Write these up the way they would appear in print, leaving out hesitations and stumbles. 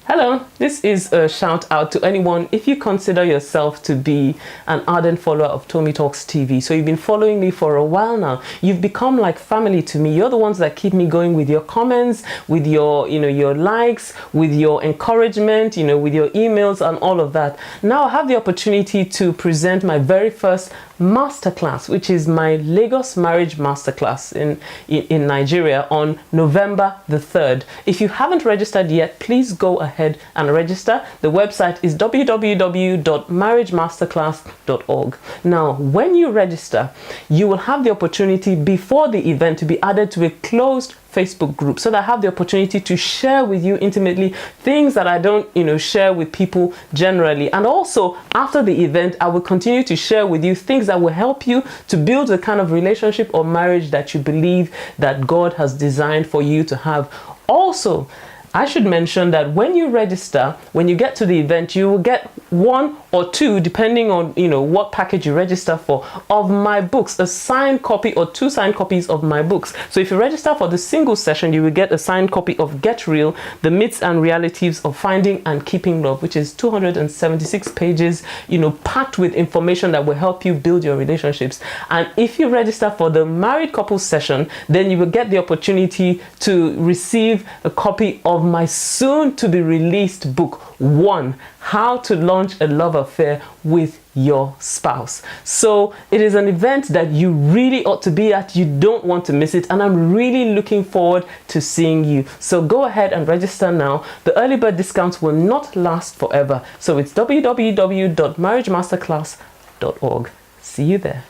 Hello, this is a shout out to anyone if you consider yourself to be an ardent follower of Tomi Talks TV. So you've been following me for a while now. You've become like family to me. You're the ones that keep me going with your comments, with your, your likes, with your encouragement, with your emails and all of that. Now I have the opportunity to present my very first masterclass, which is my Lagos marriage masterclass in Nigeria on November the 3rd. If you haven't registered yet, please go ahead and register. The website is www.marriagemasterclass.org. Now, when you register, you will have the opportunity before the event to be added to a closed Facebook group, so that I have the opportunity to share with you intimately things that I don't share with people generally. And also after the event, I will continue to share with you things that will help you to build the kind of relationship or marriage that you believe that God has designed for you to have. Also, I should mention that when you register, when you get to the event, you will get one or two, depending on what package you register for, of my books, a signed copy or two signed copies of my books. So if you register for the single session, you will get a signed copy of Get Real, The Myths and Realities of Finding and Keeping Love, which is 276 pages, packed with information that will help you build your relationships. And if you register for the married couples session, then you will get the opportunity to receive a copy of my soon to be released book, One, How to Launch a Love Affair with Your Spouse. So it is an event that you really ought to be at. You don't want to miss it, and I'm really looking forward to seeing you. So go ahead and register now. The early bird discounts will not last forever. So it's www.marriagemasterclass.org. See you there.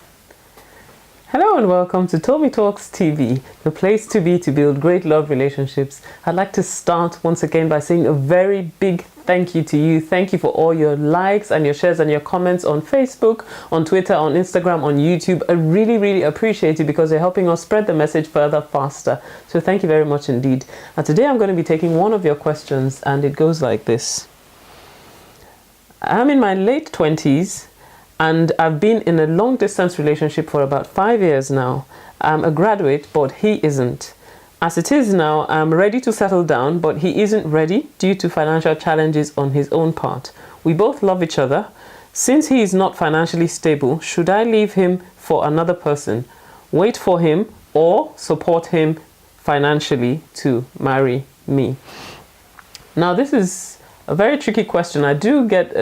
Hello and welcome to Tomi Talks TV, the place to be to build great love relationships. I'd like to start once again by saying a very big thank you to you. Thank you for all your likes and your shares and your comments on Facebook, on Twitter, on Instagram, on YouTube. I really, really appreciate it because you're helping us spread the message further faster. So thank you very much indeed. And today I'm going to be taking one of your questions, and it goes like this. I'm in my late 20s. And I've been in a long distance relationship for about 5 years now. I'm a graduate, but he isn't. As it is now, I'm ready to settle down, but he isn't ready due to financial challenges on his own part. We both love each other. Since he is not financially stable, should I leave him for another person, wait for him, or support him financially to marry me? Now, this is a very tricky question. I do get,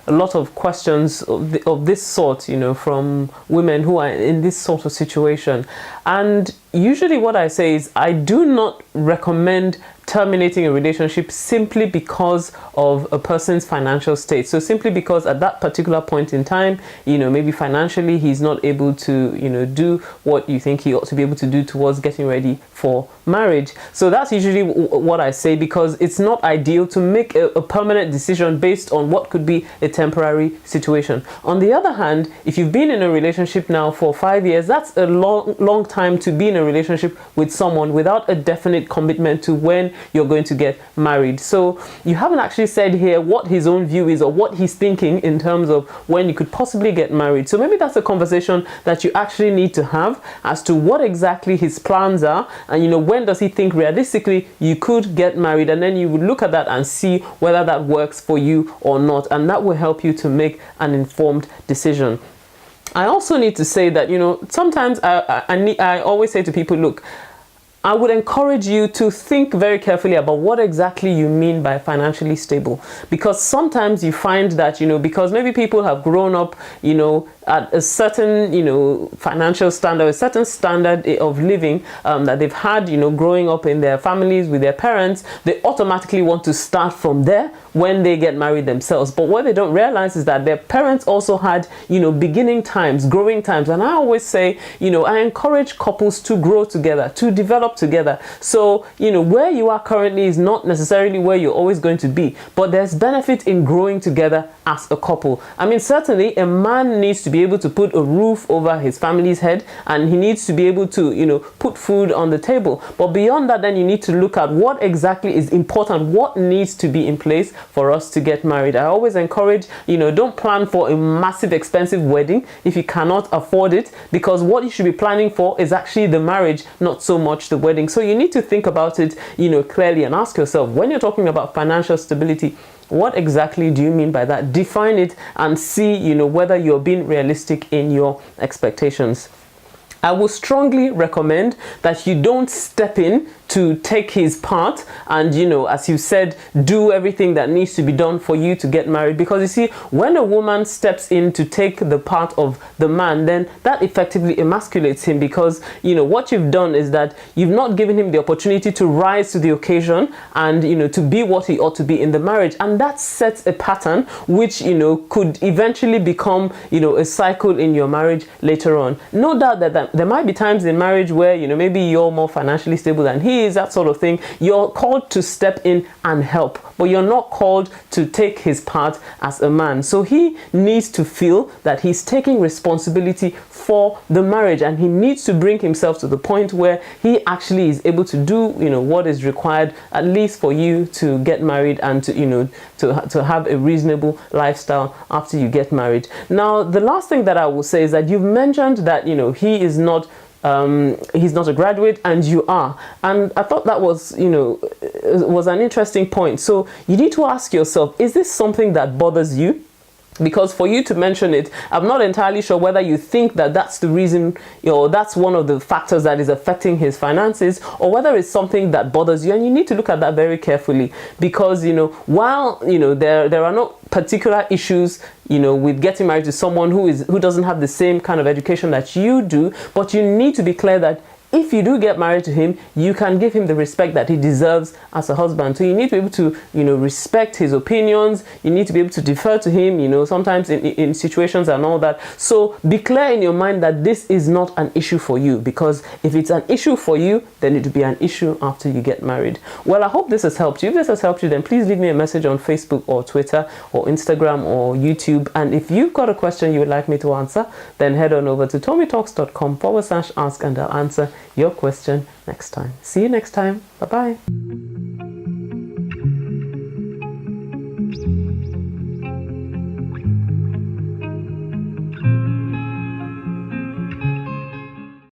a lot of questions of this sort, from women who are in this sort of situation. And usually what I say is I do not recommend terminating a relationship simply because of a person's financial state. So simply because at that particular point in time, maybe financially he's not able to, do what you think he ought to be able to do towards getting ready for marriage. So that's usually what I say, because it's not ideal to make a permanent decision based on what could be a temporary situation. On the other hand, if you've been in a relationship now for 5 years, that's a long time to be in a relationship with someone without a definite commitment to when you're going to get married. So you haven't actually said here what his own view is or what he's thinking in terms of when you could possibly get married. So maybe that's a conversation that you actually need to have as to what exactly his plans are, and when does he think realistically you could get married, and then you would look at that and see whether that works for you or not, and that will help you to make an informed decision. I also need to say that sometimes I always say to people, look, I would encourage you to think very carefully about what exactly you mean by financially stable, because sometimes you find that, because maybe people have grown up, at a certain, financial standard, a certain standard of living that they've had, growing up in their families with their parents, they automatically want to start from there when they get married themselves. But what they don't realize is that their parents also had, beginning times, growing times. And I always say, I encourage couples to grow together, to develop together. So, where you are currently is not necessarily where you're always going to be, but there's benefit in growing together as a couple. I mean, certainly a man needs to be be able to put a roof over his family's head, and he needs to be able to, you know, put food on the table. But beyond that, then you need to look at what exactly is important, what needs to be in place for us to get married. I always encourage, you know, don't plan for a massive expensive wedding if you cannot afford it, because what you should be planning for is actually the marriage, not so much the wedding. So you need to think about it, you know, clearly, and ask yourself, when you're talking about financial stability, what exactly do you mean by that? Define it and see, you know, whether you're being realistic in your expectations. I would strongly recommend that you don't step in to take his part and, you know, as you said, do everything that needs to be done for you to get married. Because you see, when a woman steps in to take the part of the man, then that effectively emasculates him, because, you know, what you've done is that you've not given him the opportunity to rise to the occasion and, you know, to be what he ought to be in the marriage. And that sets a pattern which, you know, could eventually become, you know, a cycle in your marriage later on. No doubt that there might be times in marriage where, you know, maybe you're more financially stable than he is, that sort of thing. You're called to step in and help, but you're not called to take his part as a man. So he needs to feel that he's taking responsibility for the marriage, and he needs to bring himself to the point where he actually is able to do, you know, what is required, at least for you to get married and to, you know, to have a reasonable lifestyle after you get married. Now, the last thing that I will say is that you've mentioned that, you know, he's not a graduate and you are, and I thought that was, you know, was an interesting point. So you need to ask yourself, is this something that bothers you? Because for you to mention it, I'm not entirely sure whether you think that that's the reason, you know, that's one of the factors that is affecting his finances, or whether it's something that bothers you. And you need to look at that very carefully, because, you know, while, you know, there are no particular issues, you know, with getting married to someone who doesn't have the same kind of education that you do, but you need to be clear that if you do get married to him, you can give him the respect that he deserves as a husband. So you need to be able to, you know, respect his opinions. You need to be able to defer to him, you know, sometimes in situations and all that. So be clear in your mind that this is not an issue for you, because if it's an issue for you, then it will be an issue after you get married. Well, I hope this has helped you. If this has helped you, then please leave me a message on Facebook or Twitter or Instagram or YouTube. And if you've got a question you would like me to answer, then head on over to tomitalks.com/ask and I'll answer your question next time. See you next time. Bye-bye.